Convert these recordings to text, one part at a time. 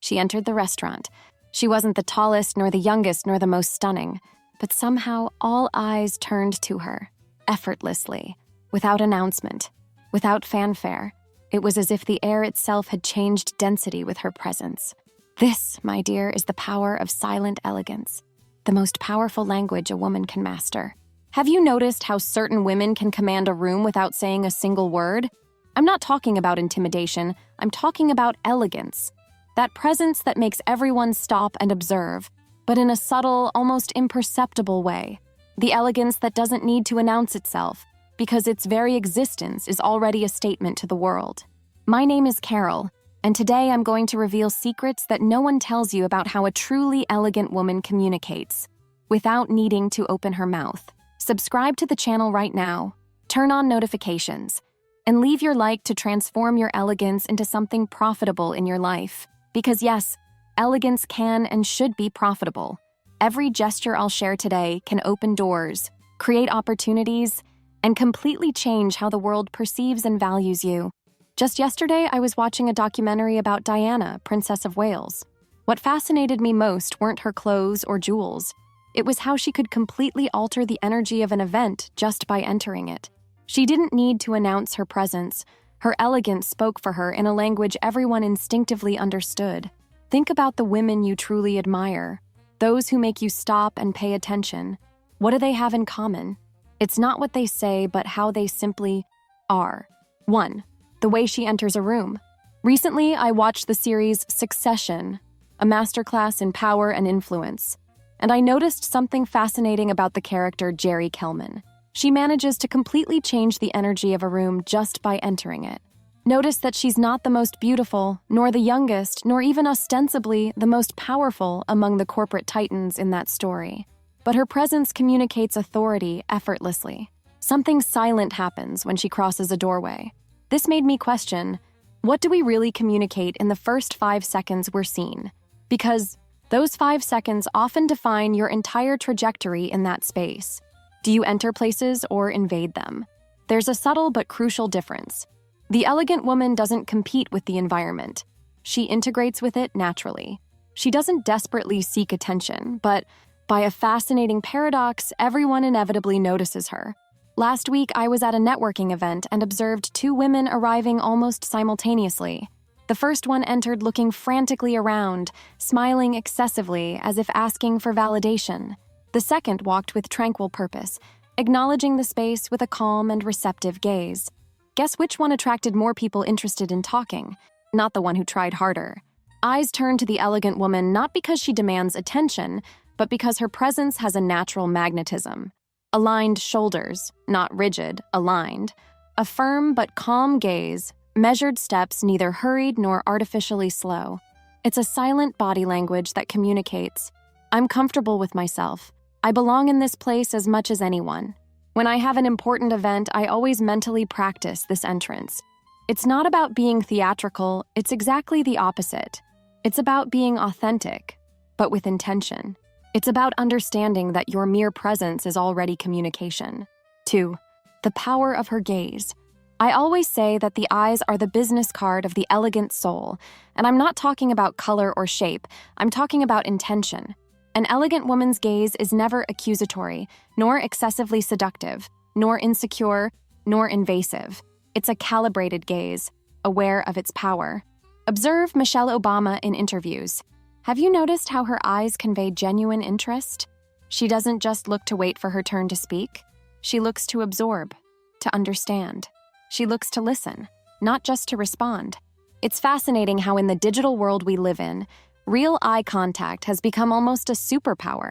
She entered the restaurant. She wasn't the tallest, nor the youngest, nor the most stunning, but somehow all eyes turned to her, effortlessly, without announcement, without fanfare. It was as if the air itself had changed density with her presence. This, my dear, is the power of silent elegance, the most powerful language a woman can master. Have you noticed how certain women can command a room without saying a single word? I'm not talking about intimidation, I'm talking about elegance. That presence that makes everyone stop and observe, but in a subtle, almost imperceptible way. The elegance that doesn't need to announce itself, because its very existence is already a statement to the world. My name is Carol, and today I'm going to reveal secrets that no one tells you about how a truly elegant woman communicates, without needing to open her mouth. Subscribe to the channel right now, turn on notifications, and leave your like to transform your elegance into something profitable in your life. Because yes, elegance can and should be profitable. Every gesture I'll share today can open doors, create opportunities, and completely change how the world perceives and values you. Just yesterday, I was watching a documentary about Diana, Princess of Wales. What fascinated me most weren't her clothes or jewels. It was how she could completely alter the energy of an event just by entering it. She didn't need to announce her presence. Her elegance spoke for her in a language everyone instinctively understood. Think about the women you truly admire, those who make you stop and pay attention. What do they have in common? It's not what they say, but how they simply are. 1. The way she enters a room. Recently, I watched the series Succession, a masterclass in power and influence, and I noticed something fascinating about the character Jerry Kelman. She manages to completely change the energy of a room just by entering it. Notice that she's not the most beautiful, nor the youngest, nor even ostensibly the most powerful among the corporate titans in that story. But her presence communicates authority effortlessly. Something silent happens when she crosses a doorway. This made me question, what do we really communicate in the first 5 seconds we're seen? Because those 5 seconds often define your entire trajectory in that space. Do you enter places or invade them? There's a subtle but crucial difference. The elegant woman doesn't compete with the environment. She integrates with it naturally. She doesn't desperately seek attention, but by a fascinating paradox, everyone inevitably notices her. Last week, I was at a networking event and observed 2 women arriving almost simultaneously. The first one entered looking frantically around, smiling excessively as if asking for validation. The second walked with tranquil purpose, acknowledging the space with a calm and receptive gaze. Guess which one attracted more people interested in talking? Not the one who tried harder. Eyes turned to the elegant woman not because she demands attention, but because her presence has a natural magnetism. Aligned shoulders, not rigid, aligned. A firm but calm gaze, measured steps neither hurried nor artificially slow. It's a silent body language that communicates, I'm comfortable with myself. I belong in this place as much as anyone. When I have an important event, I always mentally practice this entrance. It's not about being theatrical, it's exactly the opposite. It's about being authentic, but with intention. It's about understanding that your mere presence is already communication. 2. The power of her gaze. I always say that the eyes are the business card of the elegant soul, and I'm not talking about color or shape, I'm talking about intention. An elegant woman's gaze is never accusatory, nor excessively seductive, nor insecure, nor invasive. It's a calibrated gaze, aware of its power. Observe Michelle Obama in interviews. Have you noticed how her eyes convey genuine interest? She doesn't just look to wait for her turn to speak. She looks to absorb, to understand. She looks to listen, not just to respond. It's fascinating how in the digital world we live in, real eye contact has become almost a superpower.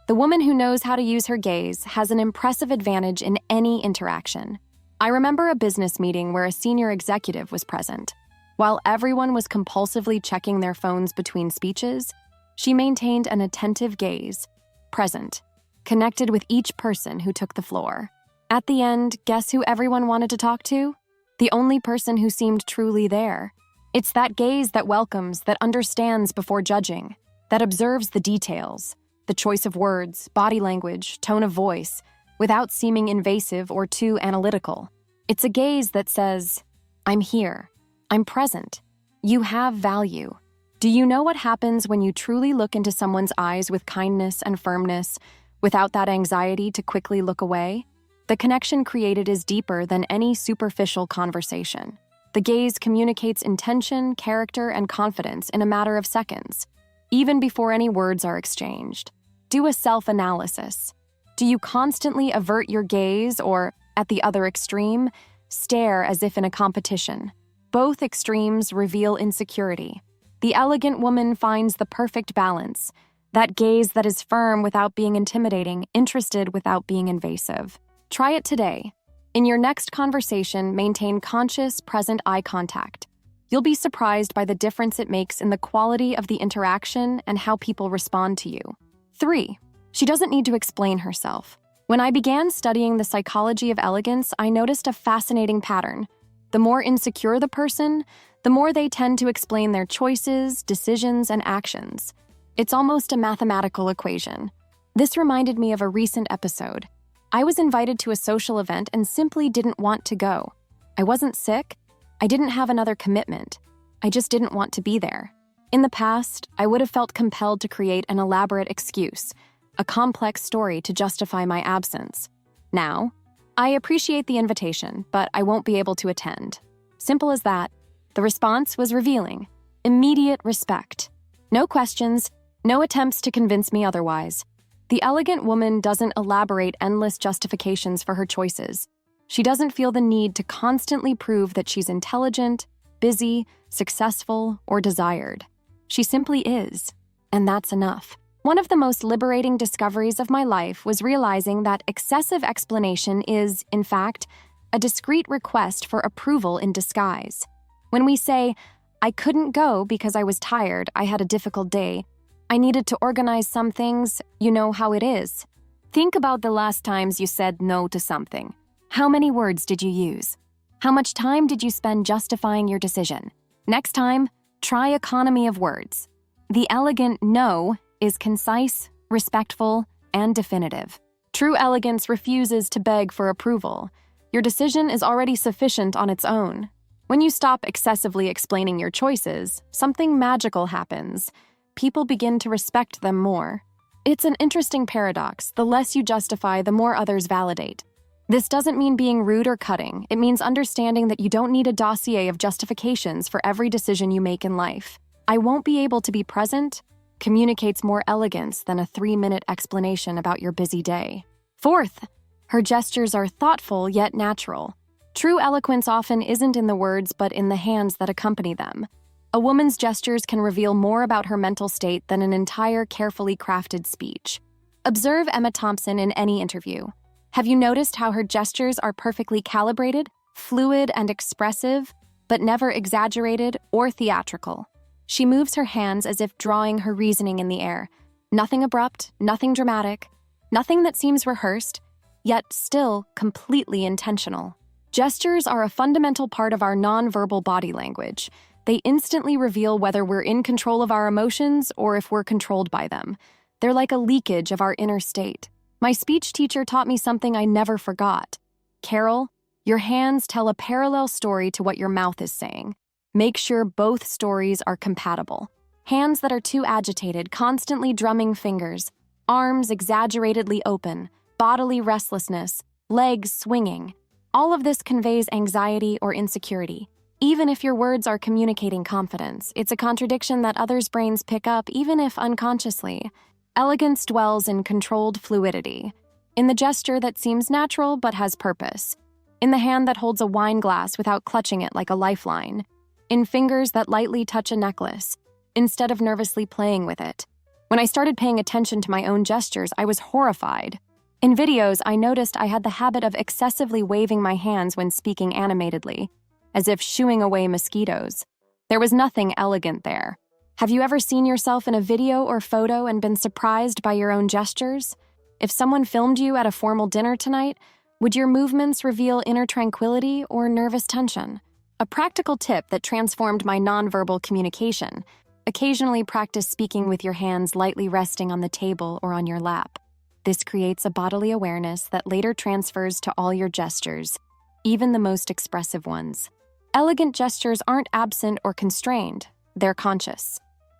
The woman who knows how to use her gaze has an impressive advantage in any interaction. I remember a business meeting where a senior executive was present. While everyone was compulsively checking their phones between speeches, she maintained an attentive gaze, present, connected with each person who took the floor. At the end, guess who everyone wanted to talk to? The only person who seemed truly there. It's that gaze that welcomes, that understands before judging, that observes the details, the choice of words, body language, tone of voice, without seeming invasive or too analytical. It's a gaze that says, I'm here, I'm present, you have value. Do you know what happens when you truly look into someone's eyes with kindness and firmness, without that anxiety to quickly look away? The connection created is deeper than any superficial conversation. The gaze communicates intention, character, and confidence in a matter of seconds, even before any words are exchanged. Do a self-analysis. Do you constantly avert your gaze or, at the other extreme, stare as if in a competition? Both extremes reveal insecurity. The elegant woman finds the perfect balance, that gaze that is firm without being intimidating, interested without being invasive. Try it today. In your next conversation, maintain conscious, present eye contact. You'll be surprised by the difference it makes in the quality of the interaction and how people respond to you. 3. She doesn't need to explain herself. When I began studying the psychology of elegance, I noticed a fascinating pattern. The more insecure the person, the more they tend to explain their choices, decisions, and actions. It's almost a mathematical equation. This reminded me of a recent episode. I was invited to a social event and simply didn't want to go. I wasn't sick. I didn't have another commitment. I just didn't want to be there. In the past, I would have felt compelled to create an elaborate excuse, a complex story to justify my absence. Now, I appreciate the invitation, but I won't be able to attend. Simple as that. The response was revealing. Immediate respect. No questions, no attempts to convince me otherwise. The elegant woman doesn't elaborate endless justifications for her choices. She doesn't feel the need to constantly prove that she's intelligent, busy, successful, or desired. She simply is, and that's enough. One of the most liberating discoveries of my life was realizing that excessive explanation is, in fact, a discreet request for approval in disguise. When we say, "I couldn't go because I was tired, I had a difficult day, I needed to organize some things, you know how it is." Think about the last times you said no to something. How many words did you use? How much time did you spend justifying your decision? Next time, try economy of words. The elegant no is concise, respectful, and definitive. True elegance refuses to beg for approval. Your decision is already sufficient on its own. When you stop excessively explaining your choices, something magical happens. People begin to respect them more. It's an interesting paradox. The less you justify, the more others validate. This doesn't mean being rude or cutting. It means understanding that you don't need a dossier of justifications for every decision you make in life. "I won't be able to be present" communicates more elegance than a 3-minute explanation about your busy day. 4th, her gestures are thoughtful yet natural. True eloquence often isn't in the words but in the hands that accompany them. A woman's gestures can reveal more about her mental state than an entire carefully crafted speech. Observe Emma Thompson in any interview. Have you noticed how her gestures are perfectly calibrated, fluid and expressive, but never exaggerated or theatrical? She moves her hands as if drawing her reasoning in the air. Nothing abrupt, nothing dramatic, nothing that seems rehearsed, yet still completely intentional. Gestures are a fundamental part of our nonverbal body language. They instantly reveal whether we're in control of our emotions or if we're controlled by them. They're like a leakage of our inner state. My speech teacher taught me something I never forgot. "Carol, your hands tell a parallel story to what your mouth is saying. Make sure both stories are compatible." Hands that are too agitated, constantly drumming fingers, arms exaggeratedly open, bodily restlessness, legs swinging. All of this conveys anxiety or insecurity. Even if your words are communicating confidence, it's a contradiction that others' brains pick up even if unconsciously. Elegance dwells in controlled fluidity, in the gesture that seems natural but has purpose, in the hand that holds a wine glass without clutching it like a lifeline, in fingers that lightly touch a necklace, instead of nervously playing with it. When I started paying attention to my own gestures, I was horrified. In videos, I noticed I had the habit of excessively waving my hands when speaking animatedly, as if shooing away mosquitoes. There was nothing elegant there. Have you ever seen yourself in a video or photo and been surprised by your own gestures? If someone filmed you at a formal dinner tonight, would your movements reveal inner tranquility or nervous tension? A practical tip that transformed my nonverbal communication: occasionally practice speaking with your hands lightly resting on the table or on your lap. This creates a bodily awareness that later transfers to all your gestures, even the most expressive ones. Elegant gestures aren't absent or constrained, they're conscious.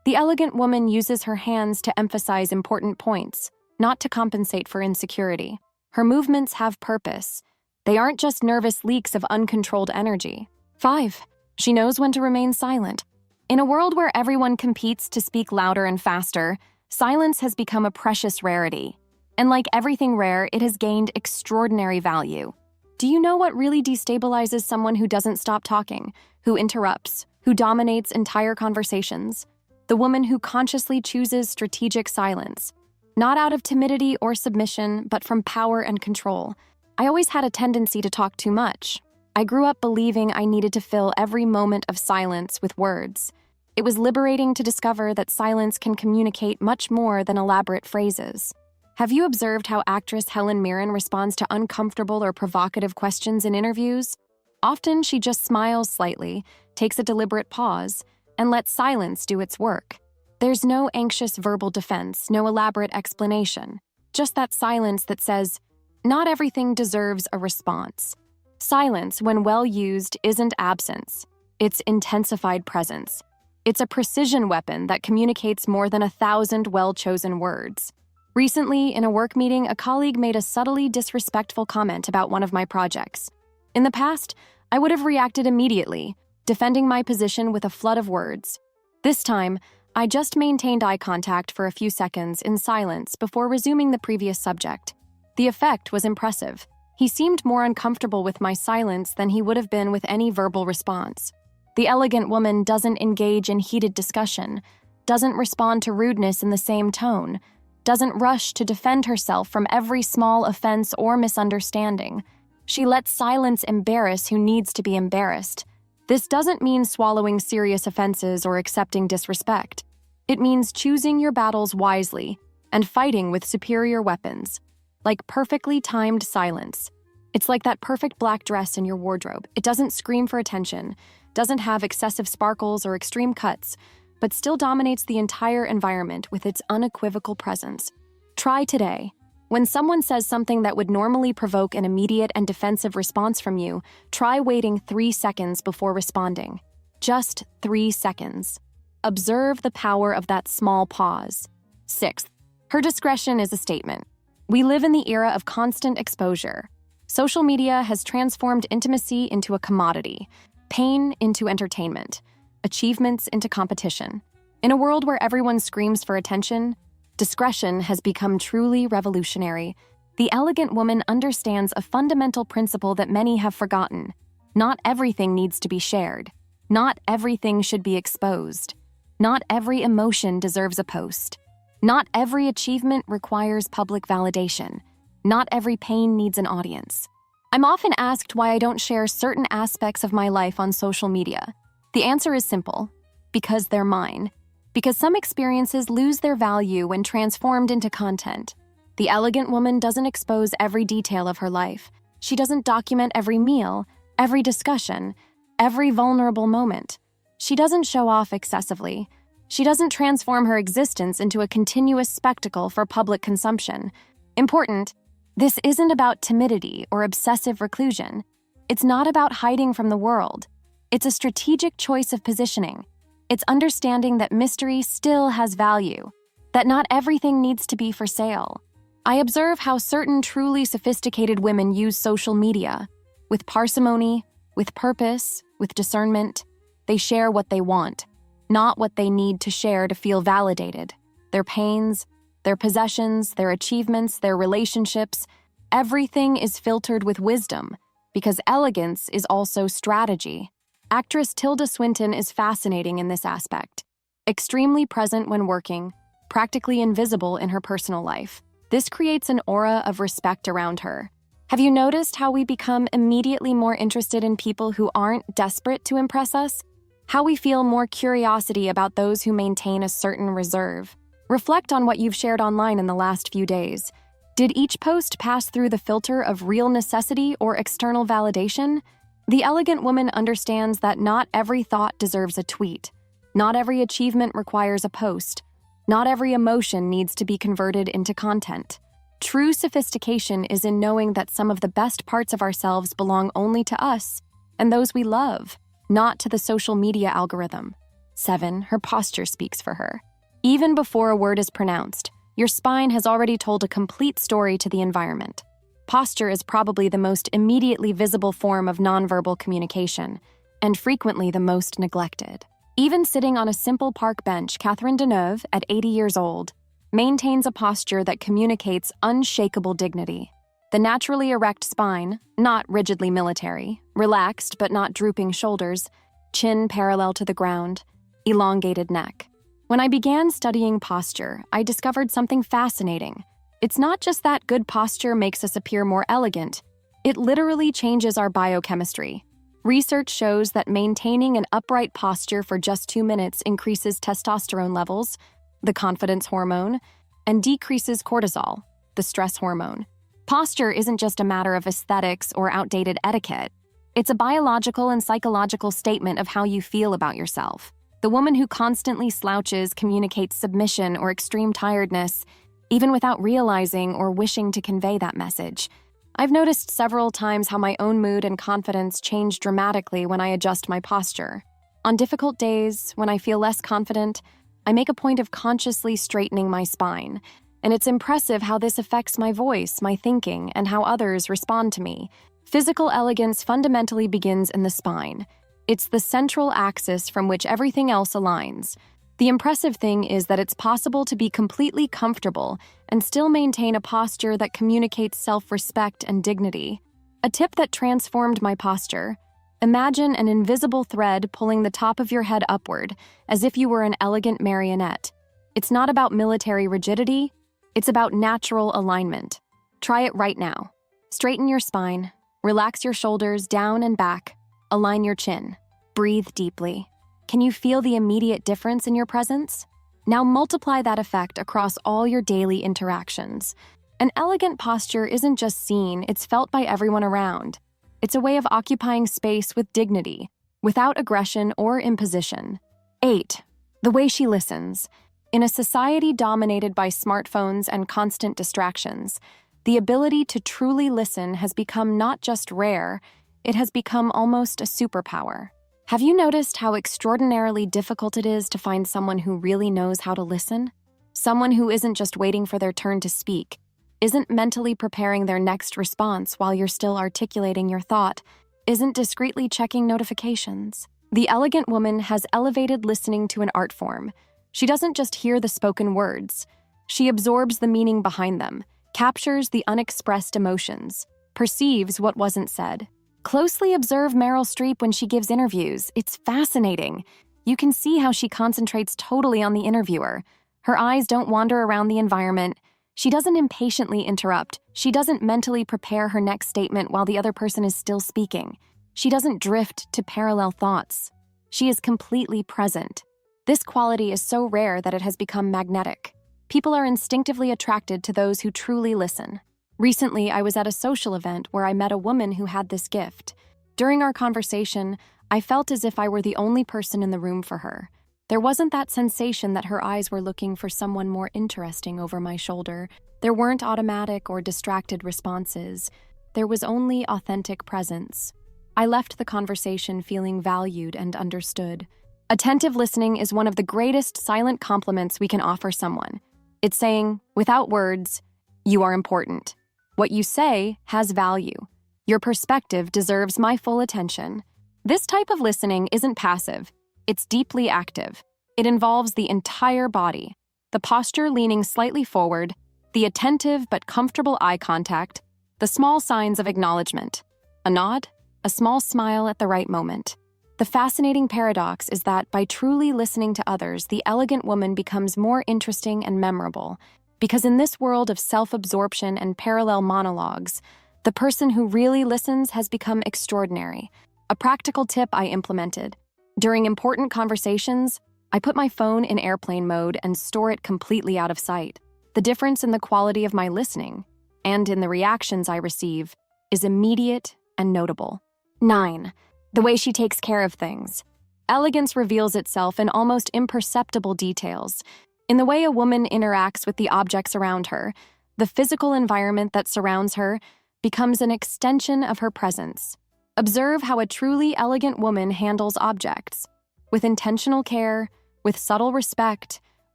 The elegant woman uses her hands to emphasize important points, not to compensate for insecurity. Her movements have purpose. They aren't just nervous leaks of uncontrolled energy. 5. She knows when to remain silent. In a world where everyone competes to speak louder and faster, silence has become a precious rarity. And like everything rare, it has gained extraordinary value. Do you know what really destabilizes someone who doesn't stop talking, who interrupts, who dominates entire conversations? The woman who consciously chooses strategic silence, not out of timidity or submission, but from power and control. I always had a tendency to talk too much. I grew up believing I needed to fill every moment of silence with words. It was liberating to discover that silence can communicate much more than elaborate phrases. Have you observed how actress Helen Mirren responds to uncomfortable or provocative questions in interviews? Often she just smiles slightly, takes a deliberate pause, and lets silence do its work. There's no anxious verbal defense, no elaborate explanation, just that silence that says, not everything deserves a response. Silence, when well used, isn't absence. It's intensified presence. It's a precision weapon that communicates more than 1,000 well-chosen words. Recently, in a work meeting, a colleague made a subtly disrespectful comment about one of my projects. In the past, I would have reacted immediately, defending my position with a flood of words. This time, I just maintained eye contact for a few seconds in silence before resuming the previous subject. The effect was impressive. He seemed more uncomfortable with my silence than he would have been with any verbal response. The elegant woman doesn't engage in heated discussion, doesn't respond to rudeness in the same tone, doesn't rush to defend herself from every small offense or misunderstanding. She lets silence embarrass who needs to be embarrassed. This doesn't mean swallowing serious offenses or accepting disrespect. It means choosing your battles wisely and fighting with superior weapons, like perfectly timed silence. It's like that perfect black dress in your wardrobe. It doesn't scream for attention, doesn't have excessive sparkles or extreme cuts, but still dominates the entire environment with its unequivocal presence. Try today. When someone says something that would normally provoke an immediate and defensive response from you, try waiting 3 seconds before responding. Just 3 seconds. Observe the power of that small pause. 6. Her discretion is a statement. We live in the era of constant exposure. Social media has transformed intimacy into a commodity, pain into entertainment, achievements into competition. In a world where everyone screams for attention, discretion has become truly revolutionary. The elegant woman understands a fundamental principle that many have forgotten. Not everything needs to be shared. Not everything should be exposed. Not every emotion deserves a post. Not every achievement requires public validation. Not every pain needs an audience. I'm often asked why I don't share certain aspects of my life on social media. The answer is simple: because they're mine. Because some experiences lose their value when transformed into content. The elegant woman doesn't expose every detail of her life. She doesn't document every meal, every discussion, every vulnerable moment. She doesn't show off excessively. She doesn't transform her existence into a continuous spectacle for public consumption. Important, this isn't about timidity or obsessive reclusion. It's not about hiding from the world. It's a strategic choice of positioning. It's understanding that mystery still has value, that not everything needs to be for sale. I observe how certain truly sophisticated women use social media. With parsimony, with purpose, with discernment, they share what they want, not what they need to share to feel validated. Their pains, their possessions, their achievements, their relationships, everything is filtered with wisdom, because elegance is also strategy. Actress Tilda Swinton is fascinating in this aspect. Extremely present when working, practically invisible in her personal life. This creates an aura of respect around her. Have you noticed how we become immediately more interested in people who aren't desperate to impress us? How we feel more curiosity about those who maintain a certain reserve? Reflect on what you've shared online in the last few days. Did each post pass through the filter of real necessity or external validation? The elegant woman understands that not every thought deserves a tweet. Not every achievement requires a post. Not every emotion needs to be converted into content. True sophistication is in knowing that some of the best parts of ourselves belong only to us and those we love, not to the social media algorithm. 7. Her posture speaks for her. Even before a word is pronounced, your spine has already told a complete story to the environment. Posture is probably the most immediately visible form of nonverbal communication, and frequently the most neglected. Even sitting on a simple park bench, Catherine Deneuve, at 80 years old, maintains a posture that communicates unshakable dignity. The naturally erect spine, not rigidly military, relaxed but not drooping shoulders, chin parallel to the ground, elongated neck. When I began studying posture, I discovered something fascinating. It's not just that good posture makes us appear more elegant, it literally changes our biochemistry. Research shows that maintaining an upright posture for just 2 minutes increases testosterone levels, the confidence hormone, and decreases cortisol, the stress hormone. Posture isn't just a matter of aesthetics or outdated etiquette. It's a biological and psychological statement of how you feel about yourself. The woman who constantly slouches communicates submission or extreme tiredness, even without realizing or wishing to convey that message. I've noticed several times how my own mood and confidence change dramatically when I adjust my posture. On difficult days, when I feel less confident, I make a point of consciously straightening my spine, and it's impressive how this affects my voice, my thinking, and how others respond to me. Physical elegance fundamentally begins in the spine. It's the central axis from which everything else aligns. The impressive thing is that it's possible to be completely comfortable and still maintain a posture that communicates self-respect and dignity. A tip that transformed my posture: imagine an invisible thread pulling the top of your head upward, as if you were an elegant marionette. It's not about military rigidity, it's about natural alignment. Try it right now. Straighten your spine, relax your shoulders down and back, align your chin, breathe deeply. Can you feel the immediate difference in your presence? Now multiply that effect across all your daily interactions. An elegant posture isn't just seen, it's felt by everyone around. It's a way of occupying space with dignity, without aggression or imposition. 8. The way she listens. In a society dominated by smartphones and constant distractions, the ability to truly listen has become not just rare, it has become almost a superpower. Have you noticed how extraordinarily difficult it is to find someone who really knows how to listen? Someone who isn't just waiting for their turn to speak, isn't mentally preparing their next response while you're still articulating your thought, isn't discreetly checking notifications. The elegant woman has elevated listening to an art form. She doesn't just hear the spoken words. She absorbs the meaning behind them, captures the unexpressed emotions, perceives what wasn't said. Closely observe Meryl Streep when she gives interviews. It's fascinating. You can see how she concentrates totally on the interviewer. Her eyes don't wander around the environment. She doesn't impatiently interrupt. She doesn't mentally prepare her next statement while the other person is still speaking. She doesn't drift to parallel thoughts. She is completely present. This quality is so rare that it has become magnetic. People are instinctively attracted to those who truly listen. Recently, I was at a social event where I met a woman who had this gift. During our conversation, I felt as if I were the only person in the room for her. There wasn't that sensation that her eyes were looking for someone more interesting over my shoulder. There weren't automatic or distracted responses. There was only authentic presence. I left the conversation feeling valued and understood. Attentive listening is one of the greatest silent compliments we can offer someone. It's saying, without words, "You are important. What you say has value. Your perspective deserves my full attention." This type of listening isn't passive. It's deeply active. It involves the entire body. The posture leaning slightly forward, the attentive but comfortable eye contact, the small signs of acknowledgement. A nod, a small smile at the right moment. The fascinating paradox is that by truly listening to others, the elegant woman becomes more interesting and memorable. Because in this world of self-absorption and parallel monologues, the person who really listens has become extraordinary. A practical tip I implemented: during important conversations, I put my phone in airplane mode and store it completely out of sight. The difference in the quality of my listening, and in the reactions I receive, is immediate and notable. 9. The way she takes care of things. Elegance reveals itself in almost imperceptible details. In the way a woman interacts with the objects around her, the physical environment that surrounds her becomes an extension of her presence. Observe how a truly elegant woman handles objects. With intentional care, with subtle respect,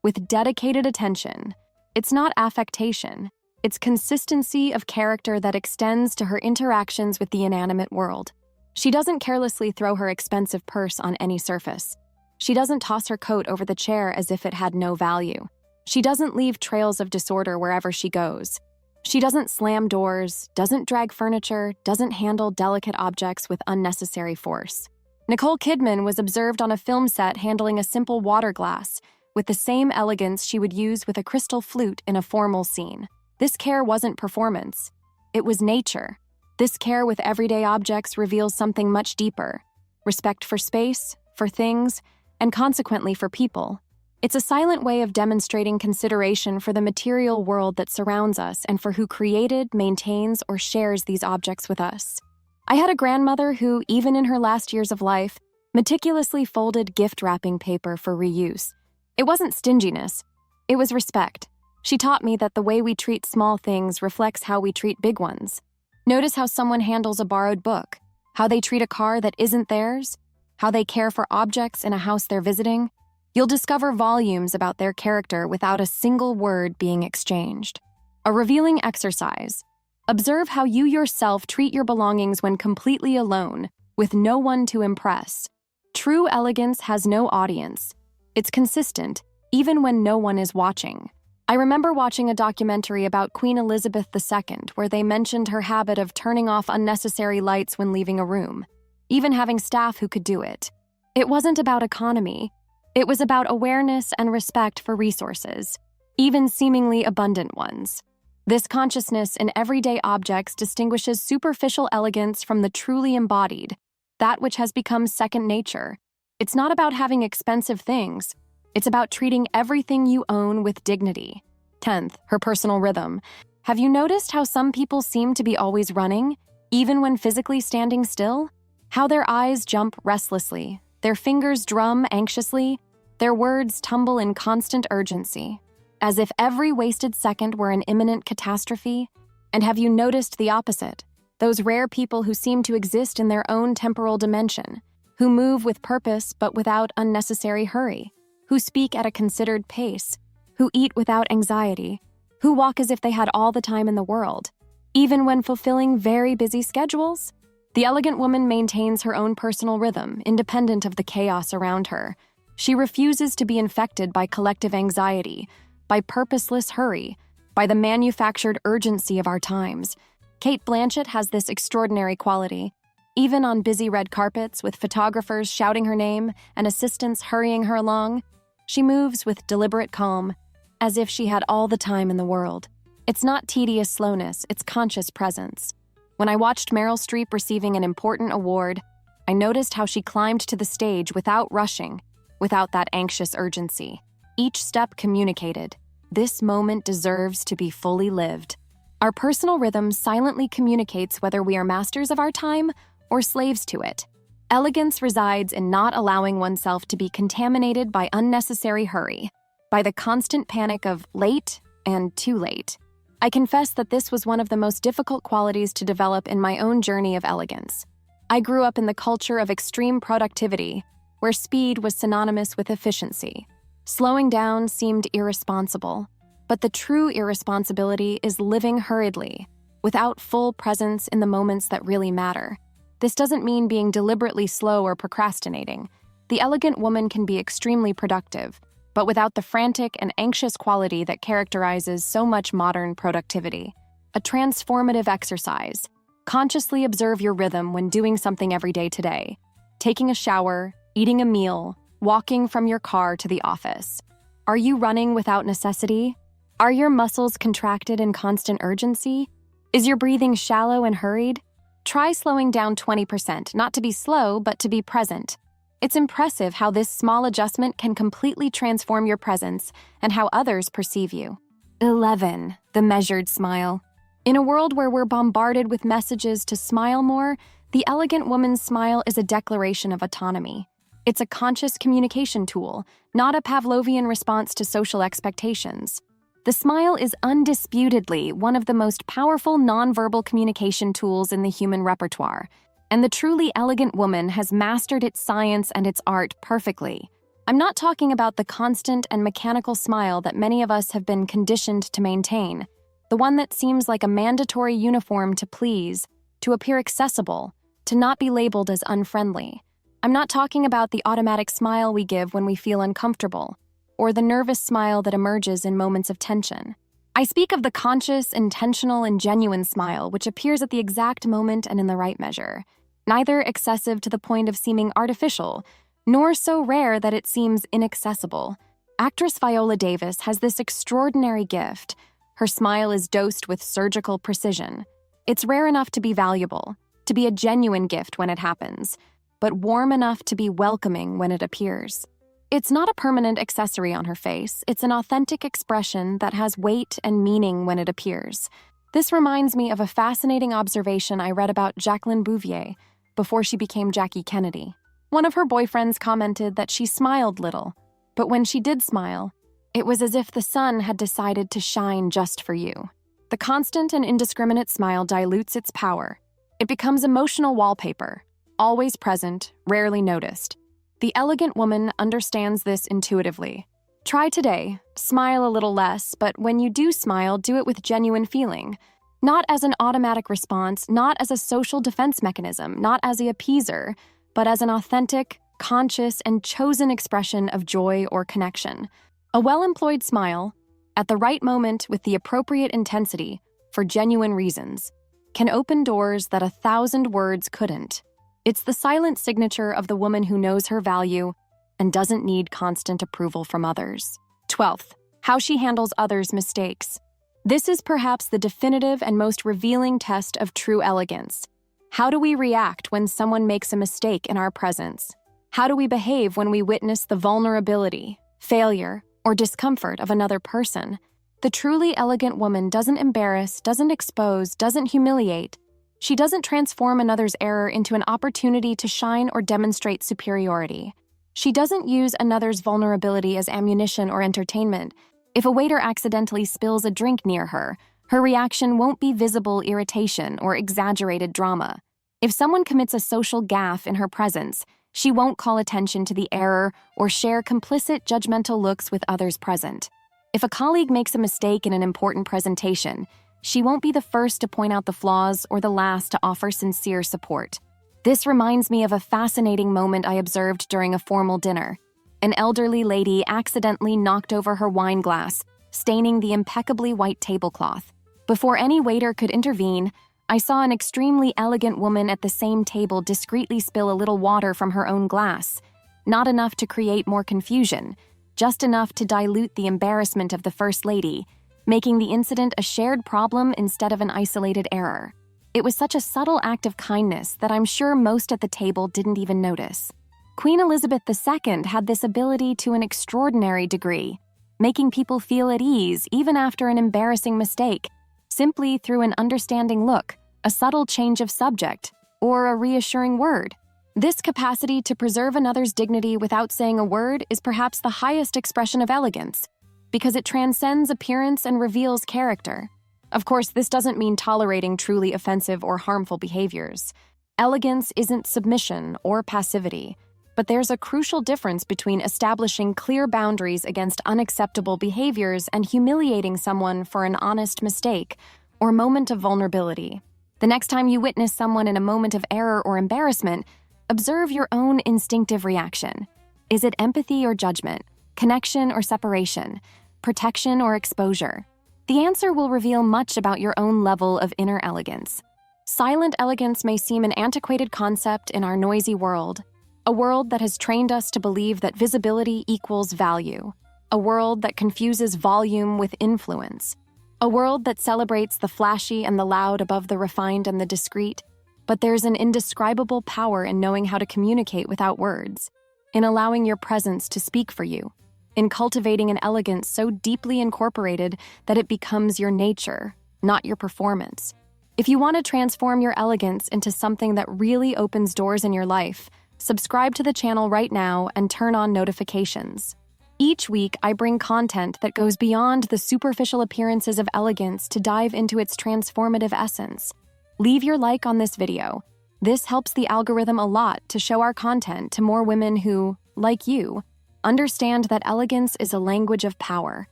with dedicated attention. It's not affectation. It's consistency of character that extends to her interactions with the inanimate world. She doesn't carelessly throw her expensive purse on any surface. She doesn't toss her coat over the chair as if it had no value. She doesn't leave trails of disorder wherever she goes. She doesn't slam doors, doesn't drag furniture, doesn't handle delicate objects with unnecessary force. Nicole Kidman was observed on a film set handling a simple water glass with the same elegance she would use with a crystal flute in a formal scene. This care wasn't performance. It was nature. This care with everyday objects reveals something much deeper: respect for space, for things, and consequently for people. It's a silent way of demonstrating consideration for the material world that surrounds us and for who created, maintains, or shares these objects with us. I had a grandmother who, even in her last years of life, meticulously folded gift wrapping paper for reuse. It wasn't stinginess. It was respect. She taught me that the way we treat small things reflects how we treat big ones. Notice how someone handles a borrowed book, how they treat a car that isn't theirs, how they care for objects in a house they're visiting. You'll discover volumes about their character without a single word being exchanged. A revealing exercise. Observe how you yourself treat your belongings when completely alone, with no one to impress. True elegance has no audience. It's consistent, even when no one is watching. I remember watching a documentary about Queen Elizabeth II where they mentioned her habit of turning off unnecessary lights when leaving a room, even having staff who could do it. It wasn't about economy. It was about awareness and respect for resources, even seemingly abundant ones. This consciousness in everyday objects distinguishes superficial elegance from the truly embodied, that which has become second nature. It's not about having expensive things. It's about treating everything you own with dignity. 10th, her personal rhythm. Have you noticed how some people seem to be always running, even when physically standing still? How their eyes jump restlessly, their fingers drum anxiously, their words tumble in constant urgency, as if every wasted second were an imminent catastrophe? And have you noticed the opposite? Those rare people who seem to exist in their own temporal dimension, who move with purpose but without unnecessary hurry, who speak at a considered pace, who eat without anxiety, who walk as if they had all the time in the world, even when fulfilling very busy schedules? The elegant woman maintains her own personal rhythm, independent of the chaos around her. She refuses to be infected by collective anxiety, by purposeless hurry, by the manufactured urgency of our times. Kate Blanchett has this extraordinary quality. Even on busy red carpets with photographers shouting her name and assistants hurrying her along, she moves with deliberate calm, as if she had all the time in the world. It's not tedious slowness, it's conscious presence. When I watched Meryl Streep receiving an important award, I noticed how she climbed to the stage without rushing, without that anxious urgency. Each step communicated, this moment deserves to be fully lived. Our personal rhythm silently communicates whether we are masters of our time or slaves to it. Elegance resides in not allowing oneself to be contaminated by unnecessary hurry, by the constant panic of late and too late. I confess that this was one of the most difficult qualities to develop in my own journey of elegance. I grew up in the culture of extreme productivity, where speed was synonymous with efficiency. Slowing down seemed irresponsible, but the true irresponsibility is living hurriedly, without full presence in the moments that really matter. This doesn't mean being deliberately slow or procrastinating. The elegant woman can be extremely productive, but without the frantic and anxious quality that characterizes so much modern productivity. A transformative exercise. Consciously observe your rhythm when doing something every day today. Taking a shower, eating a meal, walking from your car to the office. Are you running without necessity? Are your muscles contracted in constant urgency? Is your breathing shallow and hurried? Try slowing down 20%, not to be slow, but to be present. It's impressive how this small adjustment can completely transform your presence and how others perceive you. 11. The measured smile. In a world where we're bombarded with messages to smile more, the elegant woman's smile is a declaration of autonomy. It's a conscious communication tool, not a Pavlovian response to social expectations. The smile is undisputedly one of the most powerful nonverbal communication tools in the human repertoire, and the truly elegant woman has mastered its science and its art perfectly. I'm not talking about the constant and mechanical smile that many of us have been conditioned to maintain, the one that seems like a mandatory uniform to please, to appear accessible, to not be labeled as unfriendly. I'm not talking about the automatic smile we give when we feel uncomfortable, or the nervous smile that emerges in moments of tension. I speak of the conscious, intentional, and genuine smile which appears at the exact moment and in the right measure, neither excessive to the point of seeming artificial, nor so rare that it seems inaccessible. Actress Viola Davis has this extraordinary gift. Her smile is dosed with surgical precision. It's rare enough to be valuable, to be a genuine gift when it happens, but warm enough to be welcoming when it appears. It's not a permanent accessory on her face, it's an authentic expression that has weight and meaning when it appears. This reminds me of a fascinating observation I read about Jacqueline Bouvier before she became Jackie Kennedy. One of her boyfriends commented that she smiled little, but when she did smile, it was as if the sun had decided to shine just for you. The constant and indiscriminate smile dilutes its power. It becomes emotional wallpaper, always present, rarely noticed. The elegant woman understands this intuitively. Try today, smile a little less, but when you do smile, do it with genuine feeling. Not as an automatic response, not as a social defense mechanism, not as a appeaser, but as an authentic, conscious, and chosen expression of joy or connection. A well-employed smile, at the right moment with the appropriate intensity, for genuine reasons, can open doors that 1,000 words couldn't. It's the silent signature of the woman who knows her value and doesn't need constant approval from others. 12th, how she handles others' mistakes. This is perhaps the definitive and most revealing test of true elegance. How do we react when someone makes a mistake in our presence? How do we behave when we witness the vulnerability, failure, or discomfort of another person? The truly elegant woman doesn't embarrass, doesn't expose, doesn't humiliate. She doesn't transform another's error into an opportunity to shine or demonstrate superiority. She doesn't use another's vulnerability as ammunition or entertainment. If a waiter accidentally spills a drink near her, her reaction won't be visible irritation or exaggerated drama. If someone commits a social gaffe in her presence, she won't call attention to the error or share complicit, judgmental looks with others present. If a colleague makes a mistake in an important presentation, she won't be the first to point out the flaws or the last to offer sincere support. This reminds me of a fascinating moment I observed during a formal dinner. An elderly lady accidentally knocked over her wine glass, staining the impeccably white tablecloth. Before any waiter could intervene, I saw an extremely elegant woman at the same table discreetly spill a little water from her own glass. Not enough to create more confusion, just enough to dilute the embarrassment of the First Lady, making the incident a shared problem instead of an isolated error. It was such a subtle act of kindness that I'm sure most at the table didn't even notice. Queen Elizabeth II had this ability to an extraordinary degree, making people feel at ease even after an embarrassing mistake, simply through an understanding look, a subtle change of subject, or a reassuring word. This capacity to preserve another's dignity without saying a word is perhaps the highest expression of elegance, because it transcends appearance and reveals character. Of course, this doesn't mean tolerating truly offensive or harmful behaviors. Elegance isn't submission or passivity, but there's a crucial difference between establishing clear boundaries against unacceptable behaviors and humiliating someone for an honest mistake or moment of vulnerability. The next time you witness someone in a moment of error or embarrassment, observe your own instinctive reaction. Is it empathy or judgment, connection or separation, protection or exposure? The answer will reveal much about your own level of inner elegance. Silent elegance may seem an antiquated concept in our noisy world, a world that has trained us to believe that visibility equals value, a world that confuses volume with influence, a world that celebrates the flashy and the loud above the refined and the discreet. But there's an indescribable power in knowing how to communicate without words, in allowing your presence to speak for you, in cultivating an elegance so deeply incorporated that it becomes your nature, not your performance. If you want to transform your elegance into something that really opens doors in your life, subscribe to the channel right now and turn on notifications. Each week, I bring content that goes beyond the superficial appearances of elegance to dive into its transformative essence. Leave your like on this video. This helps the algorithm a lot to show our content to more women who, like you, understand that elegance is a language of power,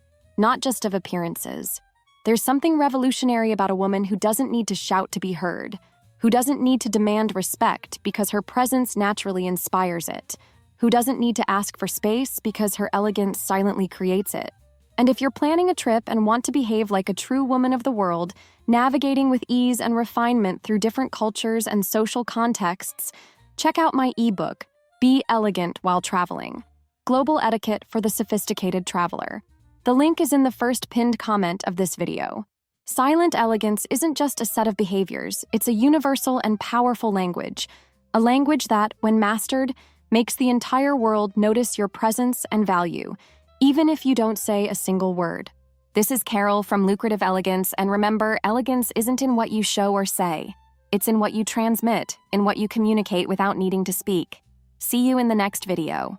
not just of appearances. There's something revolutionary about a woman who doesn't need to shout to be heard, who doesn't need to demand respect because her presence naturally inspires it, who doesn't need to ask for space because her elegance silently creates it. And if you're planning a trip and want to behave like a true woman of the world, navigating with ease and refinement through different cultures and social contexts, check out my ebook, Be Elegant While Traveling: Global Etiquette for the Sophisticated Traveler. The link is in the first pinned comment of this video. Silent elegance isn't just a set of behaviors, it's a universal and powerful language, a language that, when mastered, makes the entire world notice your presence and value, even if you don't say a single word. This is Carol from Lucrative Elegance, and remember, elegance isn't in what you show or say. It's in what you transmit, in what you communicate without needing to speak. See you in the next video.